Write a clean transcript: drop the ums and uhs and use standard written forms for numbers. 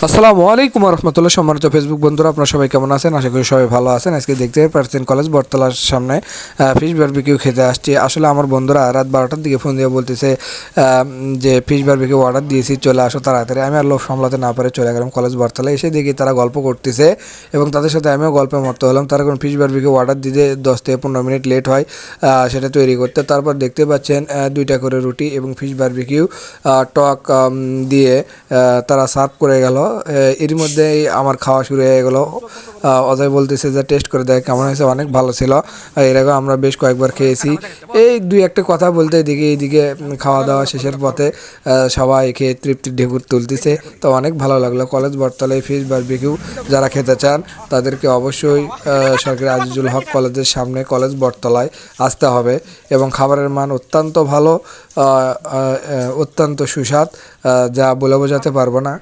আসসালামু আলাইকুম রহমতুল্লাহ। সম্মানিত ফেসবুক বন্ধুরা, আপনারা সবাই কেমন আছেন? আশা করি সবাই ভালো আছেন। আজকে দেখতে পাচ্ছেন কলেজ বটতলার সামনে ফিশ বারবিকিউ খেতে আসছি। আসলে আমার বন্ধুরা রাত 12টার দিকে ফোন দিয়ে বলতেছে যে ফিশ বারবিকিউ অর্ডার দিয়েছি, চলে আসো তাড়াতাড়ি। আমি আর লোভ সামলাতে না পারে চলে গেলাম কলেজ বটতলায়। এসে দেখি তারা গল্প করতেছে এবং তাদের সাথে আমিও গল্পে মত্ত হলাম। তারা কোন ফিশ বারবিকিউ অর্ডার দিতে 10 থেকে 15 মিনিট লেট হয় সেটা তৈরি করতে। তারপর দেখতে পাচ্ছেন 2টা করে রুটি এবং ফিশ বারবিকিউ টক দিয়ে তারা সার্ভ করে গেল। এর মধ্যেই আমার খাওয়া শুরু হয়ে গেলো। অজয় বলতেছে যে টেস্ট করে দেখ কেমন হয়েছে, অনেক ভালো ছিল। এর আগে আমরা বেশ কয়েকবার খেয়েছি। এই দুই একটা কথা বলতে এইদিকে খাওয়া দাওয়া শেষের পথে সবাই খেয়ে তৃপ্তির ঢেকুর তুলতেছে। তো অনেক ভালো লাগলো। কলেজ বটতলায় ফিশ বারবিকিউ যারা খেতে চান তাদেরকে অবশ্যই সরকারি আজিজুল হক কলেজের সামনে কলেজ বটতলায় আসতে হবে এবং খাবারের মান অত্যন্ত ভালো, অত্যন্ত সুস্বাদ, যা বলে বোঝাতে পারবো না।